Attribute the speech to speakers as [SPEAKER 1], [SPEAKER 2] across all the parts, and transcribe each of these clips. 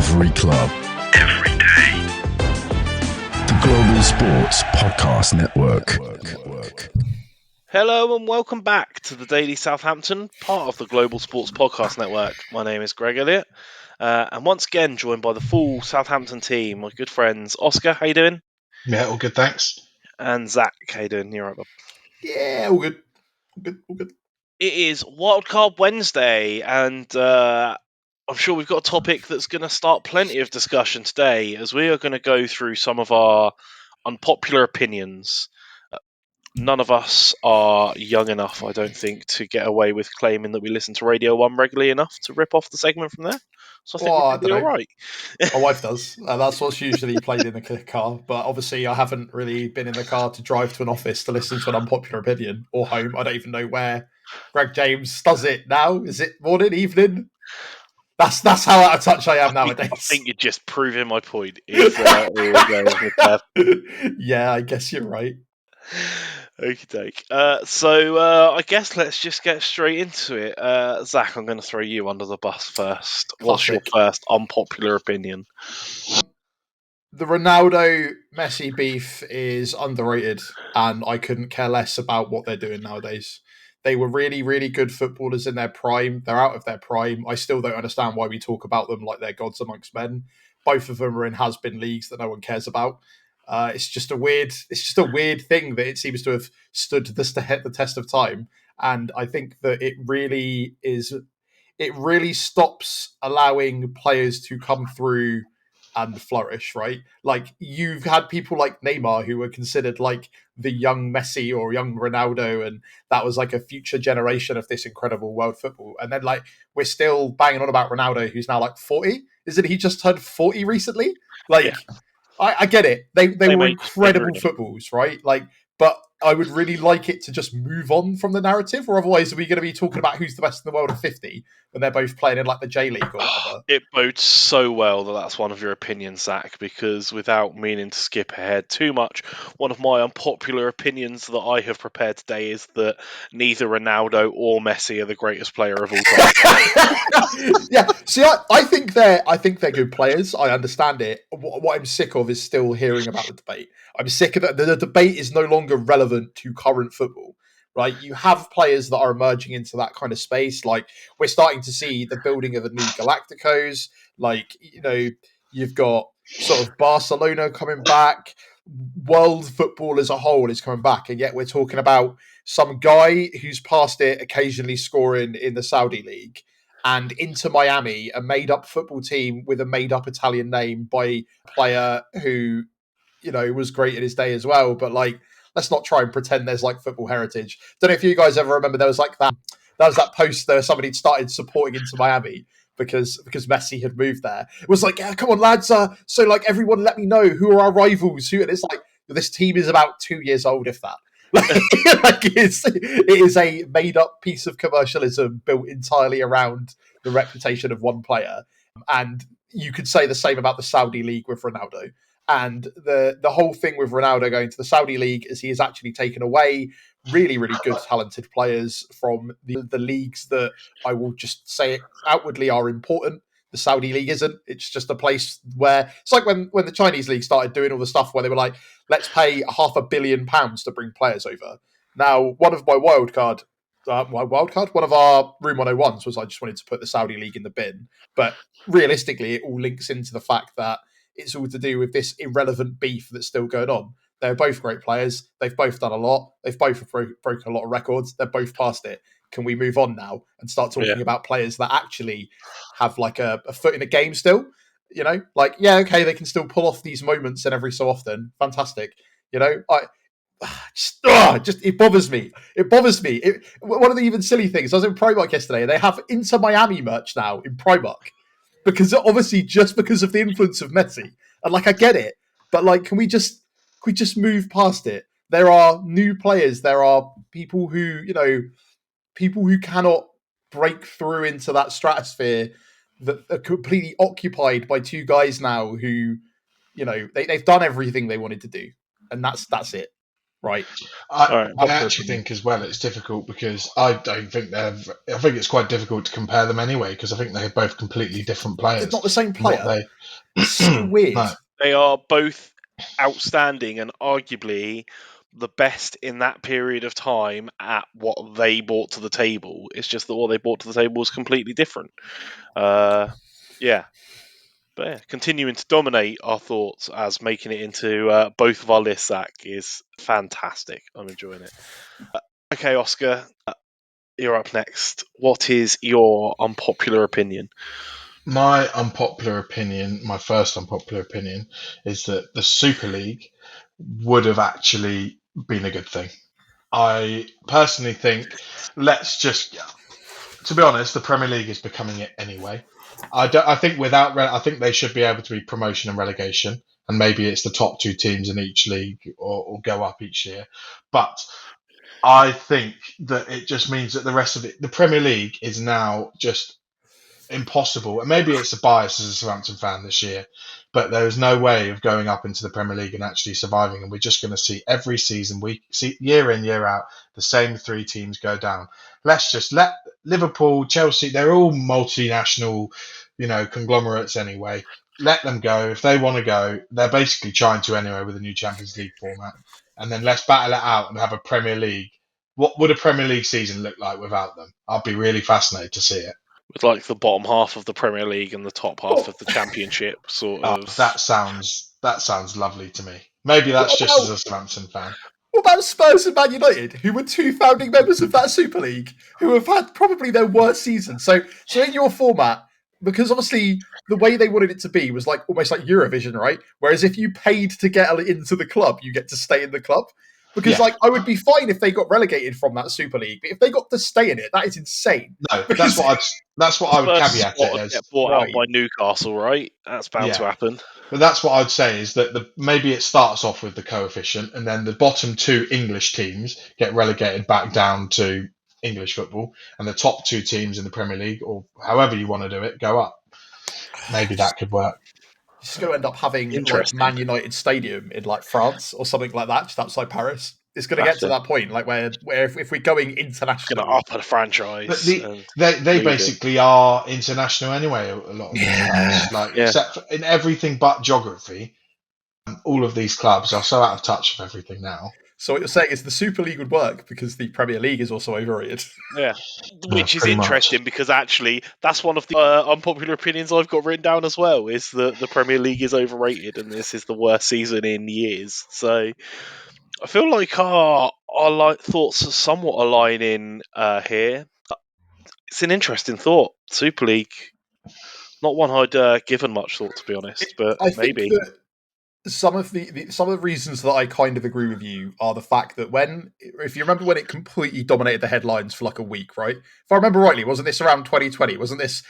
[SPEAKER 1] Every club.
[SPEAKER 2] Every day.
[SPEAKER 1] The Global Sports Podcast Network.
[SPEAKER 3] Hello and welcome back to the Daily Southampton, part of the Global Sports Podcast Network. My name is Greg Elliott, and once again joined by the full Southampton team, my good friends Oscar, how you doing?
[SPEAKER 2] Yeah, all good, thanks.
[SPEAKER 3] And Zach, how you doing? You're right, bub.
[SPEAKER 4] Yeah, all good. All good.
[SPEAKER 3] It is Wildcard Wednesday, and I'm sure we've got a topic that's going to start plenty of discussion today, as we are going to go through some of our unpopular opinions. None of us are young enough, I don't think, to get away with claiming that we listen to Radio 1 regularly enough to rip off the segment from there. So I think we're going to be all right.
[SPEAKER 4] My wife does. That's what's usually played in the car. But obviously, I haven't really been in the car to drive to an office to listen to an unpopular opinion or home. I don't even know where Greg James does it now. Is it morning, evening? That's how out of touch I am nowadays.
[SPEAKER 3] I think you're just proving my point. Yeah,
[SPEAKER 4] I guess you're right.
[SPEAKER 3] Okie-doke. So I guess let's just get straight into it. Zach, I'm going to throw you under the bus first. What's your first unpopular opinion?
[SPEAKER 4] The Ronaldo-Messi beef is underrated, and I couldn't care less about what they're doing nowadays. They were really, really good footballers in their prime. They're out of their prime. I still don't understand why we talk about them like they're gods amongst men. Both of them are in has-been leagues that no one cares about. It's just a weird thing that it seems to have stood the test of time, and I think that it really stops allowing players to come through and flourish. Right, like you've had people like Neymar who were considered like the young Messi or young Ronaldo, and that was like a future generation of this incredible world football. And then like we're still banging on about Ronaldo, who's now like 40. Isn't he just turned 40 recently? Like. Yeah. I get it. They were incredible footballs, right? Like, but I would really like it to just move on from the narrative, or otherwise are we going to be talking about who's the best in the world at 50 when they're both playing in like the J League or whatever?
[SPEAKER 3] It bodes so well that that's one of your opinions, Zach, because without meaning to skip ahead too much, one of my unpopular opinions that I have prepared today is that neither Ronaldo or Messi are the greatest player of all time.
[SPEAKER 4] Yeah, see, I think they're good players. I understand it. What I'm sick of is still hearing about the debate. I'm sick of it. The debate is no longer relevant to current football, right? You have players that are emerging into that kind of space. Like we're starting to see the building of the new Galacticos. Like, you've got sort of Barcelona coming back. World football as a whole is coming back. And yet we're talking about some guy who's past it occasionally scoring in the Saudi league. And Inter Miami, a made-up football team with a made-up Italian name by a player who, was great in his day as well. But like, let's not try and pretend there's like football heritage. Don't know if you guys ever remember there was like that was that post there somebody had started supporting Inter Miami because Messi had moved there. It was like, yeah, come on lads, so like everyone let me know who are our rivals. And it's like this team is about 2 years old, if that. It is a made-up piece of commercialism built entirely around the reputation of one player. And you could say the same about the Saudi league with Ronaldo. And the whole thing with Ronaldo going to the Saudi league is he has actually taken away really, really good, talented players from the leagues that I will just say outwardly are important. The Saudi league isn't. It's just a place where it's like when the Chinese league started doing all the stuff where they were like, let's pay £500 million to bring players over. Now, one of my wildcard, one of our Room 101s was I just wanted to put the Saudi league in the bin. But realistically, it all links into the fact that it's all to do with this irrelevant beef that's still going on. They're both great players. They've both done a lot. They've both broken a lot of records. They're both past it. Can we move on now and start talking about players that actually have like a foot in the game still? Like, yeah, okay, they can still pull off these moments and every so often. Fantastic. It bothers me. It bothers me. One of the even silly things, I was in Primark yesterday, and they have Inter Miami merch now in Primark. Because obviously just because of the influence of Messi. And like, I get it, but like, can we just move past it? There are new players. There are people who cannot break through into that stratosphere that are completely occupied by two guys now who, they've done everything they wanted to do. And that's it. right?
[SPEAKER 2] I,
[SPEAKER 3] right.
[SPEAKER 2] I actually think as well it's difficult because I don't think I think it's quite difficult to compare them anyway because I think they're both completely different
[SPEAKER 4] They're
[SPEAKER 2] players.
[SPEAKER 4] not the same
[SPEAKER 2] What
[SPEAKER 4] player.
[SPEAKER 2] they
[SPEAKER 4] It's so weird.
[SPEAKER 2] no,
[SPEAKER 3] They are both outstanding and arguably the best in that period of time at what they brought to the table. It's just that what they brought to the table was completely different. Yeah. But yeah, continuing to dominate our thoughts as making it into both of our lists, Zach, is fantastic. I'm enjoying it. Okay, Oscar, you're up next. What is your unpopular opinion?
[SPEAKER 2] my unpopular opinion, my first unpopular opinion, is that the Super League would have actually been a good thing. I personally think let's just to be honest, the Premier League is becoming it anyway. I think I think they should be able to be promotion and relegation, and maybe it's the top two teams in each league or go up each year. But I think that it just means that the rest of it, the Premier League, is now just impossible. And maybe it's a bias as a Southampton fan this year, but there is no way of going up into the Premier League and actually surviving. And we're just going to see every season, year in, year out, the same three teams go down. Let's just let Liverpool, Chelsea, they're all multinational, conglomerates anyway. Let them go. If they want to go, they're basically trying to anyway with a new Champions League format. And then let's battle it out and have a Premier League. What would a Premier League season look like without them? I'd be really fascinated to see it.
[SPEAKER 3] With like the bottom half of the Premier League and the top half
[SPEAKER 4] Well,
[SPEAKER 3] of the Championship, sort
[SPEAKER 2] Oh,
[SPEAKER 3] of.
[SPEAKER 2] that sounds lovely to me. Maybe that's
[SPEAKER 4] what
[SPEAKER 2] just as
[SPEAKER 4] about
[SPEAKER 2] a Southampton fan.
[SPEAKER 4] what about Spurs and Man United, who were two founding members of that Super League, who have had probably their worst season? So in your format, because obviously the way they wanted it to be was like almost like Eurovision, right? Whereas if you paid to get into the club, you get to stay in the club. Because
[SPEAKER 2] Yeah,
[SPEAKER 4] I would be fine if they got relegated from that Super League, but if they got to stay in it, that is insane.
[SPEAKER 2] no,
[SPEAKER 4] Because
[SPEAKER 2] that's what I would
[SPEAKER 3] First
[SPEAKER 2] caveat
[SPEAKER 3] spot
[SPEAKER 2] it
[SPEAKER 3] would
[SPEAKER 2] as.
[SPEAKER 3] get bought out
[SPEAKER 4] right,
[SPEAKER 3] by Newcastle, right? That's bound to
[SPEAKER 2] Yeah,
[SPEAKER 3] happen.
[SPEAKER 2] but that's what I'd say is that maybe it starts off with the coefficient, and then the bottom two English teams get relegated back down to English football, and the top two teams in the Premier League, or however you want to do it, go up. Maybe that could work.
[SPEAKER 4] just going to end up having like
[SPEAKER 3] Interesting.
[SPEAKER 4] Man United Stadium in like France or something like that, just outside Paris. It's going to get
[SPEAKER 3] That's
[SPEAKER 4] to
[SPEAKER 3] it.
[SPEAKER 4] that point, like where if we're going
[SPEAKER 3] Going to
[SPEAKER 4] international,
[SPEAKER 3] up a
[SPEAKER 2] But
[SPEAKER 3] franchise and
[SPEAKER 2] they
[SPEAKER 3] move it.
[SPEAKER 2] basically are international anyway. A lot of these
[SPEAKER 4] yeah.
[SPEAKER 2] clubs, like
[SPEAKER 3] Yeah.
[SPEAKER 2] except for, in everything but geography, all of these clubs are so out of touch with everything now.
[SPEAKER 4] So what you're saying is the Super League would work because the Premier League is also overrated.
[SPEAKER 3] Yeah. Which is
[SPEAKER 2] Pretty much.
[SPEAKER 3] interesting because actually that's one of the unpopular opinions I've got written down as well, is that the Premier League is overrated and this is the worst season in years. So I feel like our thoughts are somewhat aligning here. It's an interesting thought. Super League, not one I'd given much thought, to be honest, but
[SPEAKER 4] I think
[SPEAKER 3] maybe.
[SPEAKER 4] that some of the reasons that I kind of agree with you are the fact that if you remember when it completely dominated the headlines for like a week, right? If I remember rightly, wasn't this around 2020? Wasn't this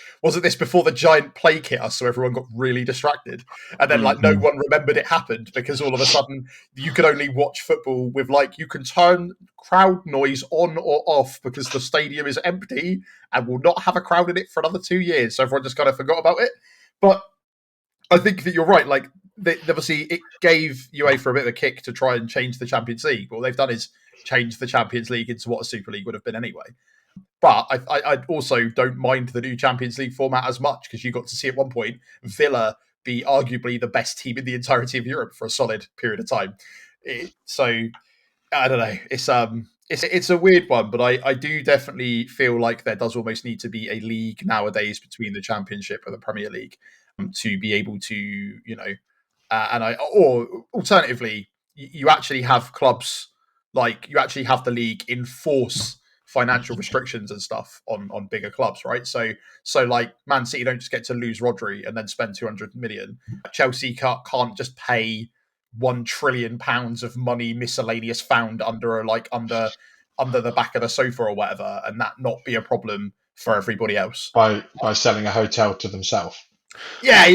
[SPEAKER 4] before the giant plague hit us, so everyone got really distracted, and then like no one remembered it happened because all of a sudden you could only watch football with like you can turn crowd noise on or off because the stadium is empty and will not have a crowd in it for another 2 years, so everyone just kind of forgot about it. But I think that you're right. Like, obviously, it gave UEFA a bit of a kick to try and change the Champions League. What they've done is change the Champions League into what a Super League would have been anyway. But I also don't mind the new Champions League format as much because you got to see at one point Villa be arguably the best team in the entirety of Europe for a solid period of time. So I don't know. It's a weird one, but I do definitely feel like there does almost need to be a league nowadays between the Championship and the Premier League to be able to, or alternatively, you actually have clubs like you actually have the league enforce financial restrictions and stuff on bigger clubs, right? So like Man City don't just get to lose Rodri and then spend 200 million. Chelsea can't just pay £1 trillion of money miscellaneous found under the back of the sofa or whatever, and that not be a problem for everybody else.
[SPEAKER 2] By selling a hotel to themselves.
[SPEAKER 4] Yeah,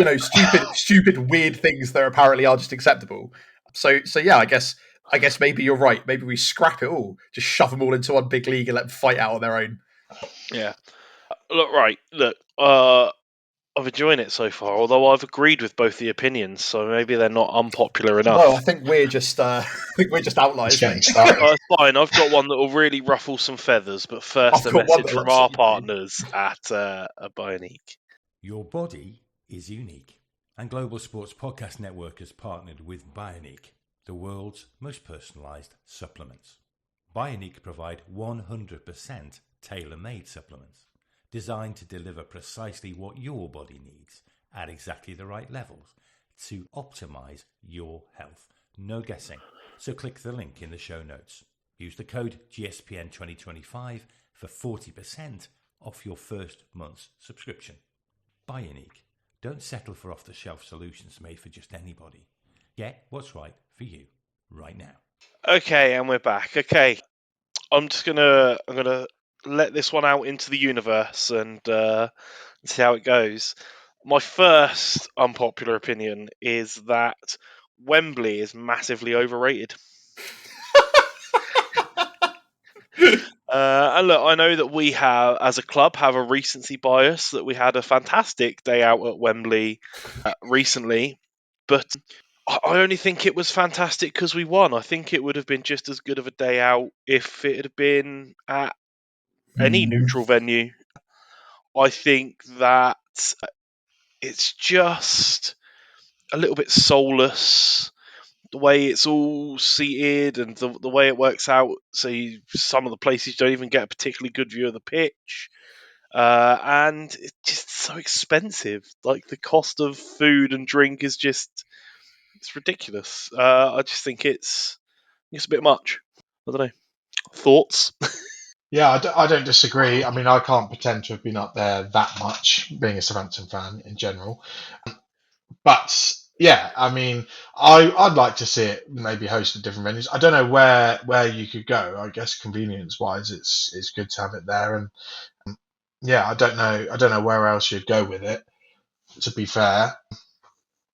[SPEAKER 4] stupid, weird things that apparently are just acceptable. So yeah, I guess maybe you're right. Maybe we scrap it all, just shove them all into one big league and let them fight out on their own.
[SPEAKER 3] Yeah. Look, I've enjoyed it so far, although I've agreed with both the opinions, so maybe they're not unpopular enough.
[SPEAKER 4] No, I think we're just outliers.
[SPEAKER 2] It's getting
[SPEAKER 4] Mate.
[SPEAKER 2] started.
[SPEAKER 3] It's fine. I've got one that will really ruffle some feathers, but first
[SPEAKER 4] I've
[SPEAKER 3] a
[SPEAKER 4] got one
[SPEAKER 3] message
[SPEAKER 4] that'll
[SPEAKER 3] from our
[SPEAKER 4] upset you.
[SPEAKER 3] partners at Bioniq.
[SPEAKER 5] Your body is unique, and Global Sports Podcast Network has partnered with Bioniq, the world's most personalised supplements. Bioniq provide 100% tailor-made supplements designed to deliver precisely what your body needs at exactly the right levels to optimise your health. No guessing. So click the link in the show notes. Use the code GSPN 2025 for 40% off your first month's subscription. Bioniq. Don't settle for off-the-shelf solutions made for just anybody. Get what's right for you right now.
[SPEAKER 3] Okay, and we're back. Okay, I'm gonna let this one out into the universe and see how it goes. My first unpopular opinion is that Wembley is massively overrated. And look, I know that we have, as a club, have a recency bias, that we had a fantastic day out at Wembley recently, but I only think it was fantastic because we won. I think it would have been just as good of a day out if it had been at any neutral venue. I think that it's just a little bit soulless, the way it's all seated and the way it works out. So some of the places don't even get a particularly good view of the pitch. And it's just so expensive. Like, the cost of food and drink is it's ridiculous. I just think it's a bit much. I don't know. Thoughts?
[SPEAKER 2] Yeah, I don't disagree. I mean, I can't pretend to have been up there that much, being a Southampton fan in general. But yeah, I mean, I'd like to see it maybe hosted different venues. I don't know where you could go. I guess convenience wise, it's good to have it there. And yeah, I don't know where else you'd go with it. To be fair,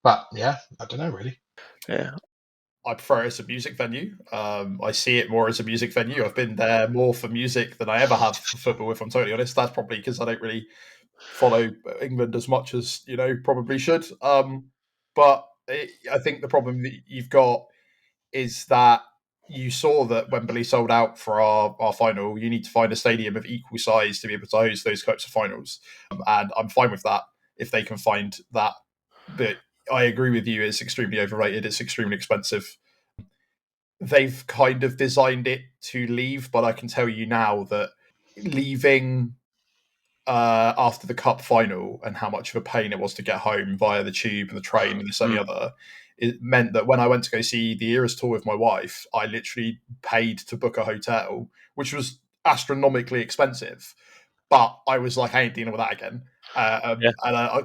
[SPEAKER 2] but yeah, I don't know really.
[SPEAKER 3] Yeah.
[SPEAKER 4] I prefer it as a music venue. I see it more as a music venue. I've been there more for music than I ever have for football, if I'm totally honest. That's probably because I don't really follow England as much as, probably should. But I think the problem that you've got is that you saw that Wembley sold out for our final. You need to find a stadium of equal size to be able to host those types of finals. And I'm fine with that if they can find that. But I agree with you, it's extremely overrated. It's extremely expensive. They've kind of designed it to leave, but I can tell you now that leaving after the cup final and how much of a pain it was to get home via the tube and the train and this and the other, it meant that when I went to go see the Eras tour with my wife, I literally paid to book a hotel, which was astronomically expensive. But I was like, I ain't dealing with that again. And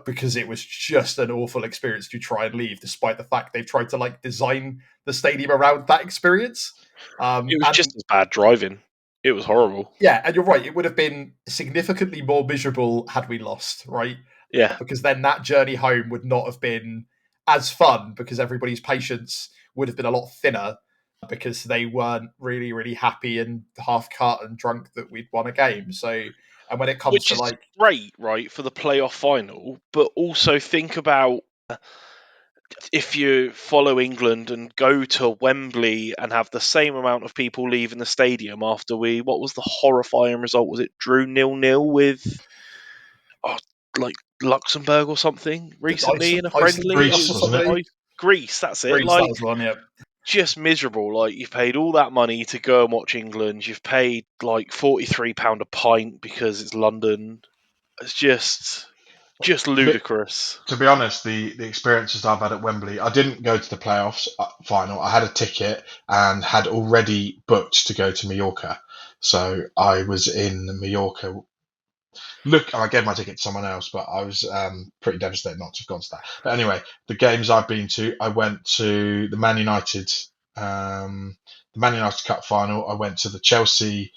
[SPEAKER 4] because it was just an awful experience to try and leave, despite the fact they've tried to design the stadium around that experience.
[SPEAKER 3] It was just as bad driving. It was horrible.
[SPEAKER 4] Yeah, and you're right. It would have been significantly more miserable had we lost, right?
[SPEAKER 3] Yeah.
[SPEAKER 4] Because then that journey home would not have been as fun because everybody's patience would have been a lot thinner because they weren't really, really happy and half cut and drunk that we'd won a game. So, and when it comes
[SPEAKER 3] Which
[SPEAKER 4] to
[SPEAKER 3] is great, right, for the playoff final, but also think about if you follow England and go to Wembley and have the same amount of people leaving the stadium after what was the horrifying result? Was it drew 0-0 with Luxembourg or something recently in a friendly?
[SPEAKER 2] Greece, wasn't it?
[SPEAKER 3] Greece, that's it.
[SPEAKER 4] Greece, that was one, yeah.
[SPEAKER 3] Just miserable. You've paid all that money to go and watch England. You've paid £43 a pint because it's London. It's just ludicrous.
[SPEAKER 2] To be honest, the experiences I've had at Wembley, I didn't go to the playoffs final. I had a ticket and had already booked to go to Mallorca. So I was in Mallorca. Look, I gave my ticket to someone else, but I was pretty devastated not to have gone to that. But anyway, the games I've been to, I went to the Man United Cup final. I went to the Chelsea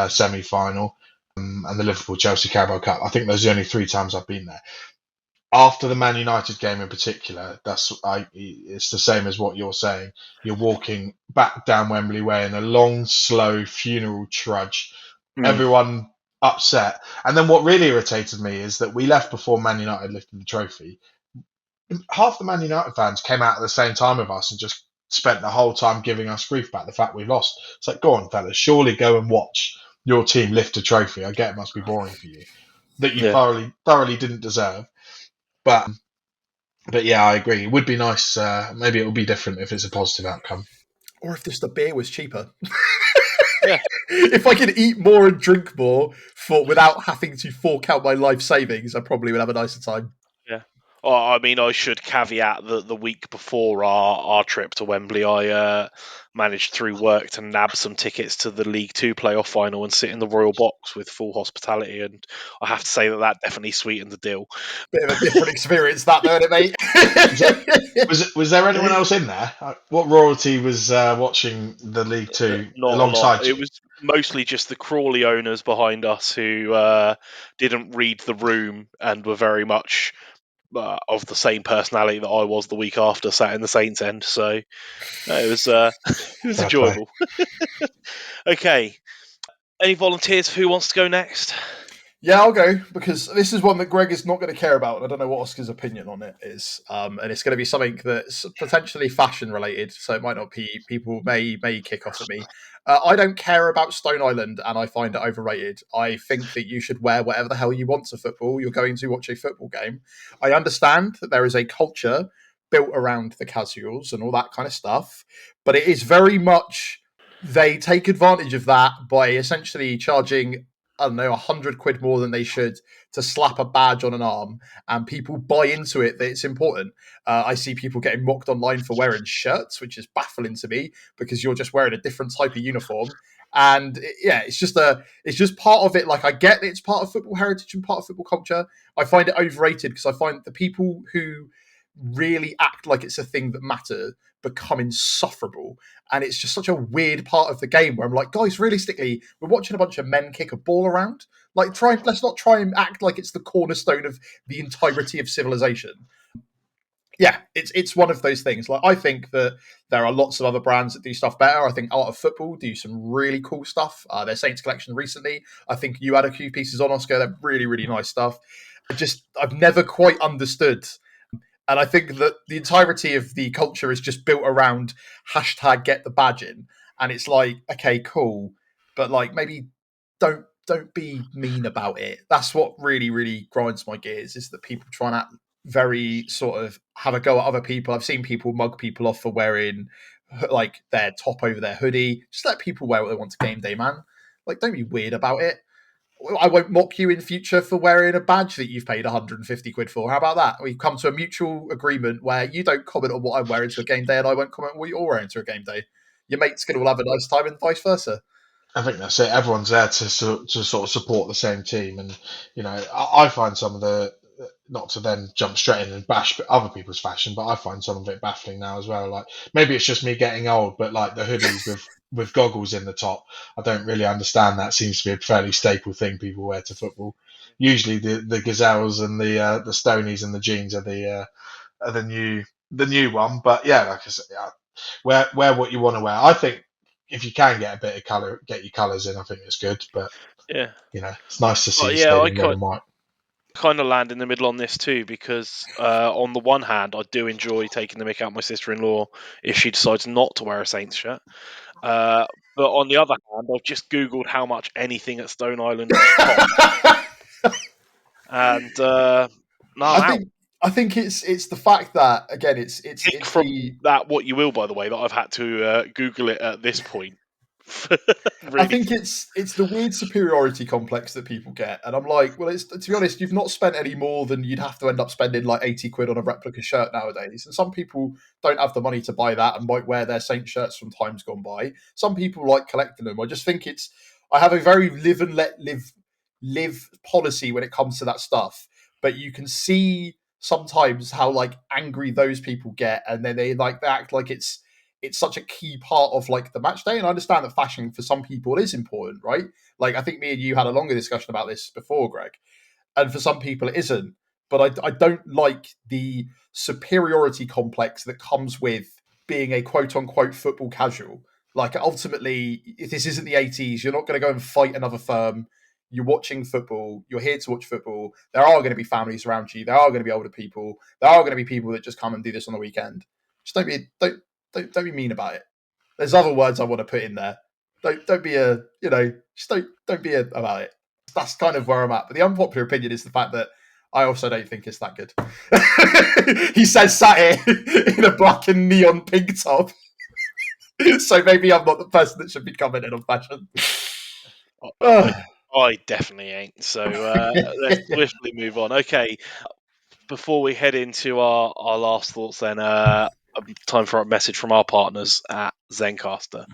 [SPEAKER 2] semi-final and the Liverpool Chelsea Carabao Cup. I think those are the only 3 times I've been there. After the Man United game in particular, it's the same as what you're saying. You're walking back down Wembley Way in a long, slow funeral trudge. Everyone upset. And then what really irritated me is that we left before Man United lifted the trophy. Half the Man United fans came out at the same time with us and just spent the whole time giving us grief about the fact we lost. It's like, go on, fellas, surely go and watch your team lift a trophy. I get it must be boring for you that you
[SPEAKER 3] Yeah.
[SPEAKER 2] thoroughly didn't deserve. But yeah, I agree. It would be nice. Maybe it would be different if it's a positive outcome.
[SPEAKER 4] Or if just the beer was cheaper.
[SPEAKER 3] Yeah.
[SPEAKER 4] If I could eat more and drink more without having to fork out my life savings, I probably would have a nicer time.
[SPEAKER 3] Yeah. Oh, I mean, I should caveat that the week before our trip to Wembley, I managed through work to nab some tickets to the League Two playoff final and sit in the Royal Box with full hospitality, and I have to say that definitely sweetened the deal.
[SPEAKER 4] Bit of a different experience, that, though, isn't it, mate?
[SPEAKER 2] Was there anyone else in there? What royalty was watching the League Two
[SPEAKER 3] Not
[SPEAKER 2] alongside
[SPEAKER 3] a lot.
[SPEAKER 2] you?
[SPEAKER 3] It was mostly just the Crawley owners behind us who didn't read the room and were very much of the same personality that I was the week after, sat in the Saints end. So it was it was
[SPEAKER 2] Fair
[SPEAKER 3] enjoyable. Okay, any volunteers? Who wants to go next?
[SPEAKER 4] Yeah, I'll go, because this is one that Greg is not going to care about, and I don't know what Oscar's opinion on it is. And it's going to be something that's potentially fashion related, so it might not be. People may kick off at me. I don't care about Stone Island, and I find it overrated. I think that you should wear whatever the hell you want to football. You're going to watch a football game. I understand that there is a culture built around the casuals and all that kind of stuff, but it is very much they take advantage of that by essentially charging, I don't know, 100 quid more than they should to slap a badge on an arm, and people buy into it that it's important. I see people getting mocked online for wearing shirts, which is baffling to me because you're just wearing a different type of uniform. And it's just part of it. Like, I get that it's part of football heritage and part of football culture. I find it overrated because I find the people who really act like it's a thing that matter become insufferable, and it's just such a weird part of the game where I'm like, guys, realistically, we're watching a bunch of men kick a ball around. Like, let's not try and act like it's the cornerstone of the entirety of civilization. Yeah, it's one of those things. Like, I think that there are lots of other brands that do stuff better. I think Art of Football do some really cool stuff. Their Saints collection recently, I think you had a few pieces on, Oscar. They're really, really nice stuff. I've never quite understood. And I think that the entirety of the culture is just built around hashtag get the badge in. And it's like, okay, cool. But like, maybe don't be mean about it. That's what really, really grinds my gears, is that people try and act very sort of have a go at other people. I've seen people mug people off for wearing like their top over their hoodie. Just let people wear what they want to game day, man. Like, don't be weird about it. I won't mock you in future for wearing a badge that you've paid 150 quid for. How about that? We've come to a mutual agreement where you don't comment on what I'm wearing to a game day and I won't comment on what you're wearing to a game day. Your mate's going to have a nice time and vice versa.
[SPEAKER 2] I think that's it. Everyone's there to sort of support the same team, and I find some of the, not to then jump straight in and bash other people's fashion, but I find some of it baffling now as well. Like, maybe it's just me getting old, but like the hoodies with goggles in the top, I don't really understand. That seems to be a fairly staple thing people wear to football. Usually the gazelles and the stonies and the jeans are the new one. But yeah, like I said, wear what you want to wear. I think if you can get a bit of colour, get your colours in, I think it's good. But
[SPEAKER 3] Yeah,
[SPEAKER 2] it's nice to see
[SPEAKER 3] I
[SPEAKER 2] stadium red and white.
[SPEAKER 3] kind of land in the middle on this too, because on the one hand, I do enjoy taking the mick out my sister-in-law if she decides not to wear a Saints shirt. But on the other hand, I've just Googled how much anything at Stone Island costs. And no,
[SPEAKER 4] I think it's the fact that, again, it's
[SPEAKER 3] take from that what you will, by the way, that I've had to Google it at this point.
[SPEAKER 4] I think it's the weird superiority complex that people get, and I'm like, well, to be honest, you've not spent any more than you'd have to end up spending like 80 quid on a replica shirt nowadays, and some people don't have the money to buy that and might wear their Saint shirts from times gone by. Some people like collecting them. I just think I have a very live and let live policy when it comes to that stuff, but you can see sometimes how like angry those people get, and then they act like it's such a key part of like the match day. And I understand that fashion for some people is important, right? Like, I think me and you had a longer discussion about this before, Greg, and for some people it isn't. But I don't like the superiority complex that comes with being a quote unquote football casual. Like, ultimately, if this isn't the 80s, you're not going to go and fight another firm. You're watching football. You're here to watch football. There are going to be families around you. There are going to be older people. There are going to be people that just come and do this on the weekend. Just don't be mean about it. There's other words I want to put in there. Don't be don't be about it. That's kind of where I'm at. But the unpopular opinion is the fact that I also don't think it's that good. He says sat here in a black and neon pink top. So maybe I'm not the person that should be commenting on fashion.
[SPEAKER 3] I definitely ain't. So let's swiftly move on. Okay, before we head into our last thoughts, then time for a message from our partners at Zencastr.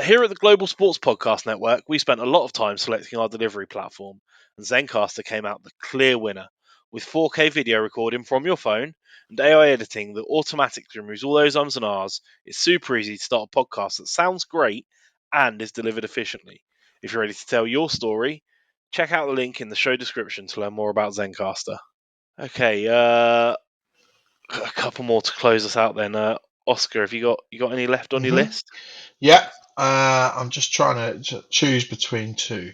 [SPEAKER 3] Here at the Global Sports Podcast Network, we spent a lot of time selecting our delivery platform, and Zencastr came out the clear winner. With 4K video recording from your phone and AI editing that automatically removes all those ums and ahs, it's super easy to start a podcast that sounds great and is delivered efficiently. If you're ready to tell your story, check out the link in the show description to learn more about Zencastr. Okay, a couple more to close us out then. Oscar, have you got any left on your list?
[SPEAKER 2] Yeah, I'm just trying to choose between two.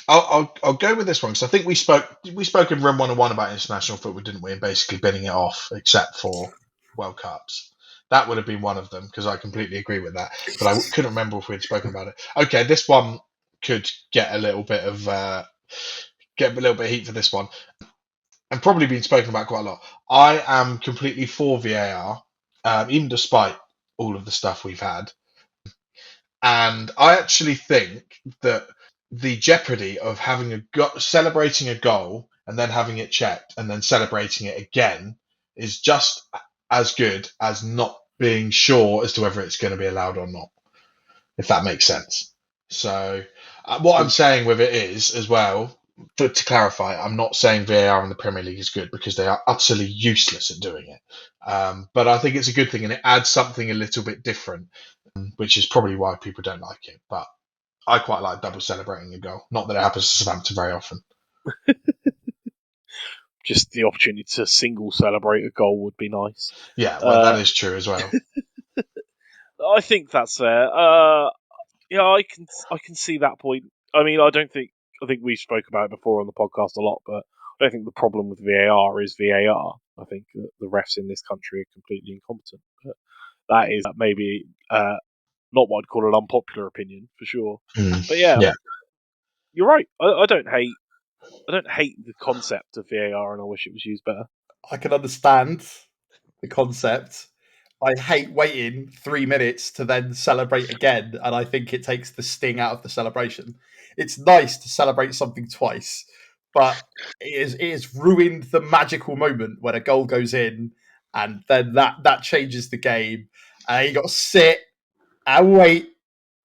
[SPEAKER 2] I'll go with this one because I think we spoke in room 101 about international football, didn't we? And basically binning it off, except for World Cups. That would have been one of them because I completely agree with that. But I couldn't remember if we had spoken about it. Okay, this one could get a little bit of heat for this one, and probably been spoken about quite a lot. I am completely for VAR, even despite all of the stuff we've had. And I actually think that the jeopardy of celebrating a goal and then having it checked and then celebrating it again is just as good as not being sure as to whether it's going to be allowed or not, if that makes sense. So what I'm saying with it is, as well, to clarify, I'm not saying VAR in the Premier League is good because they are utterly useless at doing it. But I think it's a good thing and it adds something a little bit different, which is probably why people don't like it. But I quite like double celebrating a goal. Not that it happens to Southampton very often.
[SPEAKER 3] Just the opportunity to single celebrate a goal would be nice.
[SPEAKER 2] Yeah, well, that is true as well.
[SPEAKER 3] I think that's fair. Yeah, I can see that point. I mean, I think we spoke about it before on the podcast a lot, but I don't think the problem with VAR is VAR. I think that the refs in this country are completely incompetent. But that is maybe not what I'd call an unpopular opinion for sure. But yeah, you're right. I don't hate the concept of VAR, and I wish it was used better.
[SPEAKER 4] I can understand the concept. I hate waiting 3 minutes to then celebrate again, and I think it takes the sting out of the celebration. It's nice to celebrate something twice, but it is ruined the magical moment when a goal goes in, and then that changes the game. You got to sit and wait.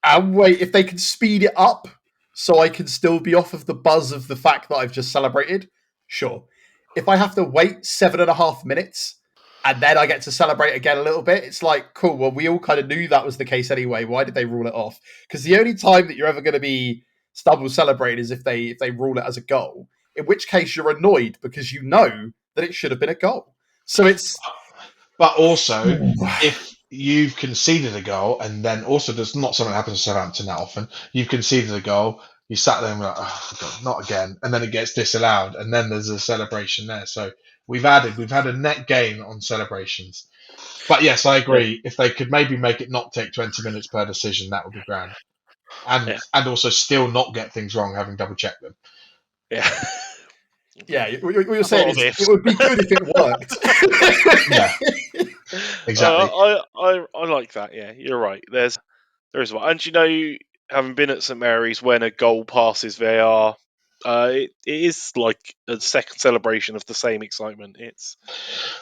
[SPEAKER 4] If they can speed it up so I can still be off of the buzz of the fact that I've just celebrated, sure. If I have to wait 7.5 minutes and then I get to celebrate again a little bit, it's like, cool, well, we all kind of knew that was the case anyway. Why did they rule it off? Because the only time that you're ever going to be double celebrated is if they rule it as a goal, in which case you're annoyed because you know that it should have been a goal. So it's...
[SPEAKER 2] But also, if you've conceded a goal, and then also there's not something that happens to Southampton that often, you've conceded a goal, you sat there and were like, oh, God, not again, and then it gets disallowed, and then there's a celebration there. So we've had a net gain on celebrations. But yes, I agree. If they could maybe make it not take 20 minutes per decision, that would be grand. And also still not get things wrong, having double checked them.
[SPEAKER 3] Yeah.
[SPEAKER 4] Yeah, what you're saying is it would be good if it worked.
[SPEAKER 2] Yeah, exactly.
[SPEAKER 3] I like that. Yeah, you're right. There is one, and having been at St Mary's when a goal passes VAR, it is like a second celebration of the same excitement. It's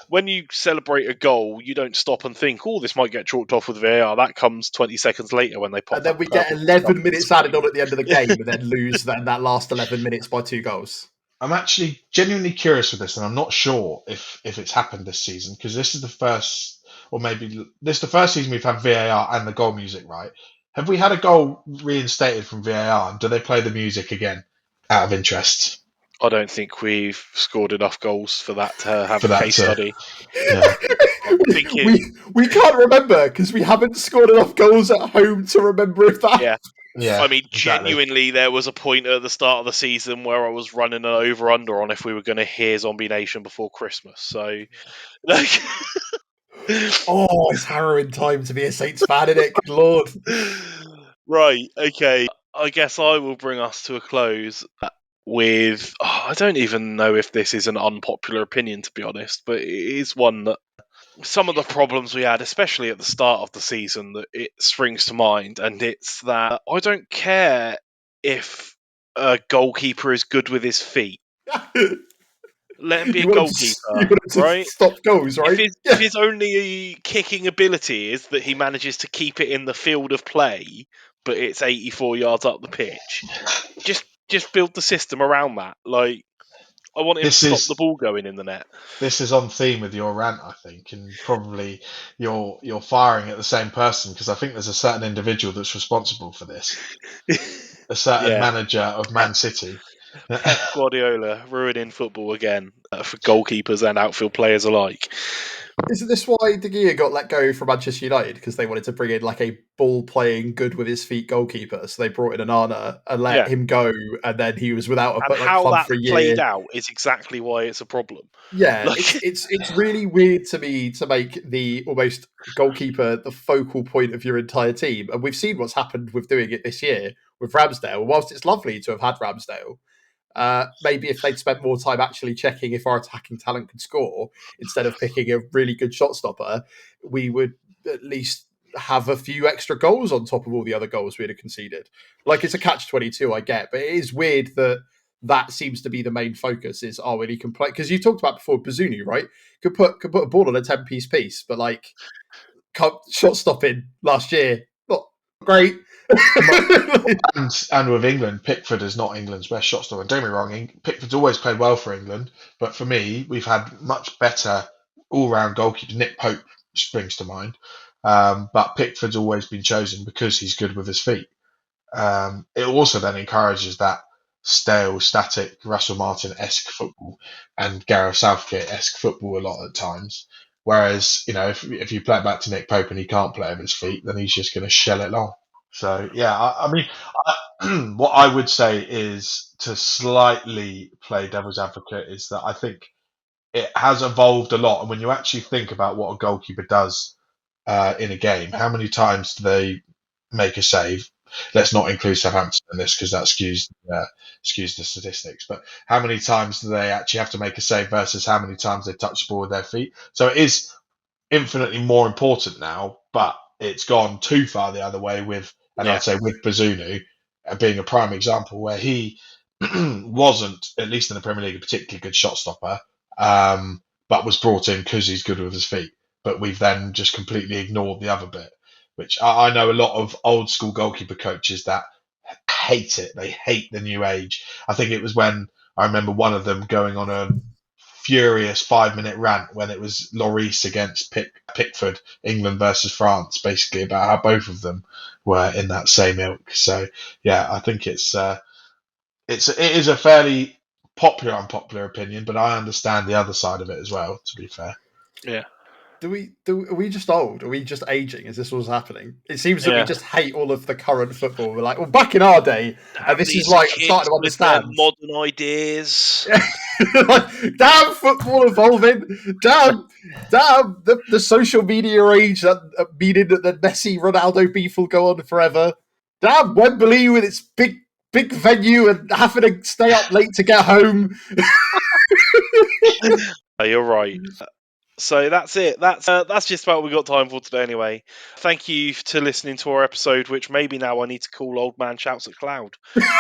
[SPEAKER 3] when you celebrate a goal, you don't stop and think, "Oh, this might get chalked off with VAR." That comes 20 seconds later when they pop.
[SPEAKER 4] And then we get 11 minutes added on at the end of the game, and then lose that last 11 minutes by 2 goals.
[SPEAKER 2] I'm actually genuinely curious with this, and I'm not sure if it's happened this season because this is the first, or maybe this is the first season we've had VAR and the goal music, right? Have we had a goal reinstated from VAR? And do they play the music again out of interest?
[SPEAKER 3] I don't think we've scored enough goals for that to have a case study.
[SPEAKER 2] Yeah.
[SPEAKER 4] We can't remember because we haven't scored enough goals at home to remember if that.
[SPEAKER 3] Yeah.
[SPEAKER 2] Yeah,
[SPEAKER 3] I mean,
[SPEAKER 2] exactly.
[SPEAKER 3] genuinely, there was a point at the start of the season where I was running an over-under on if we were going to hear Zombie Nation before Christmas. So, like,
[SPEAKER 4] Oh, it's harrowing time to be a Saints fan, isn't it? Good lord.
[SPEAKER 3] right, okay. I guess I will bring us to a close with. I don't even know if this is an unpopular opinion, to be honest, but it is one that some of the problems we had, especially at the start of the season, that it springs to mind, and it's that I don't care if a goalkeeper is good with his feet. Let him be a
[SPEAKER 4] You
[SPEAKER 3] goalkeeper,
[SPEAKER 4] wanted to
[SPEAKER 3] right?
[SPEAKER 4] stop goals, right?
[SPEAKER 3] If his only kicking ability is that he manages to keep it in the field of play, but it's 84 yards up the pitch, just build the system around that. Like, I want him to stop the ball going in the net.
[SPEAKER 2] This is on theme with your rant, I think, and probably you're firing at the same person, because I think there's a certain individual that's responsible for this, a certain
[SPEAKER 3] Yeah.
[SPEAKER 2] manager of Man City.
[SPEAKER 3] Pep Guardiola ruining football again for goalkeepers and outfield players alike.
[SPEAKER 4] Isn't this why De Gea got let go from Manchester United? Because they wanted to bring in like a ball-playing, good with his feet goalkeeper. So they brought in Onana and let him go, and then he was without
[SPEAKER 3] And
[SPEAKER 4] a
[SPEAKER 3] how
[SPEAKER 4] club
[SPEAKER 3] that
[SPEAKER 4] for a
[SPEAKER 3] played
[SPEAKER 4] year.
[SPEAKER 3] out is exactly why it's a problem.
[SPEAKER 4] Yeah,
[SPEAKER 3] Like,
[SPEAKER 4] it's really weird to me to make the almost goalkeeper the focal point of your entire team, and we've seen what's happened with doing it this year with Ramsdale. Whilst it's lovely to have had Ramsdale, maybe if they'd spent more time actually checking if our attacking talent could score instead of picking a really good shot stopper, we would at least have a few extra goals on top of all the other goals we'd have conceded. Like, it's a catch-22, I get, but it is weird that seems to be the main focus is, oh, and he can play. Because you talked about before Bazunu, right? Could put a ball on a 10-piece piece, but like shot stopping last year, not great.
[SPEAKER 2] And with England, Pickford is not England's best shot stopper. Don't get me wrong, Pickford's always played well for England, but for me, we've had much better all-round goalkeepers. Nick Pope springs to mind, but Pickford's always been chosen because he's good with his feet. It also then encourages that stale, static, Russell Martin-esque football and Gareth Southgate-esque football a lot at times. Whereas, if you play it back to Nick Pope and he can't play with his feet, then he's just going to shell it long. So, yeah, I mean, what I would say is, to slightly play devil's advocate, is that I think it has evolved a lot. And when you actually think about what a goalkeeper does in a game, how many times do they make a save? Let's not include Southampton in this because that skews the statistics. But how many times do they actually have to make a save versus how many times they touch the ball with their feet? So it is infinitely more important now, but it's gone too far the other way I'd say with Bazunu being a prime example where he wasn't, at least in the Premier League, a particularly good shot stopper, but was brought in because he's good with his feet. But we've then just completely ignored the other bit, which I know a lot of old school goalkeeper coaches that hate it. They hate the new age. I think it was when I remember one of them going on a furious 5-minute rant when it was Lloris against Pickford, England versus France, basically about how both of them were in that same ilk. So yeah, I think it is a fairly unpopular opinion, but I understand the other side of it as well, to be fair.
[SPEAKER 3] yeah.
[SPEAKER 4] Are we just old? Are we just aging? Is this what's happening? It seems that we just hate all of the current football. We're like, well, back in our day, and this is like, I'm starting to understand.
[SPEAKER 3] Modern ideas.
[SPEAKER 4] Like, damn football evolving. Damn the social media age that meaning that the Messi Ronaldo beef will go on forever. Damn Wembley with its big venue and having to stay up late to get home.
[SPEAKER 3] You're right. So that's it. That's just about what we got time for today anyway. Thank you to listening to our episode, which maybe now I need to call Old Man Shouts at Cloud.
[SPEAKER 4] We ain't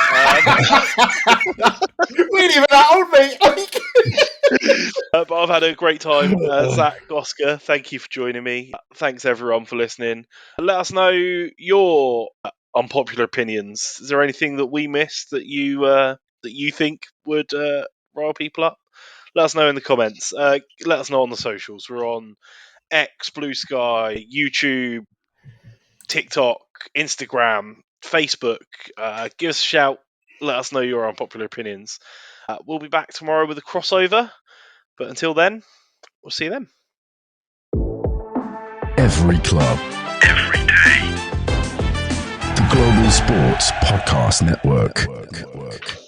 [SPEAKER 4] even that old, mate.
[SPEAKER 3] But I've had a great time. Zach, Oscar, thank you for joining me. Thanks everyone for listening. Let us know your unpopular opinions. Is there anything that we missed that you think would rile people up? Let us know in the comments. Let us know on the socials. We're on X, Blue Sky, YouTube, TikTok, Instagram, Facebook. Give us a shout. Let us know your unpopular opinions. We'll be back tomorrow with a crossover. But until then, we'll see you then.
[SPEAKER 1] Every club, every day. The Global Sports Podcast Network.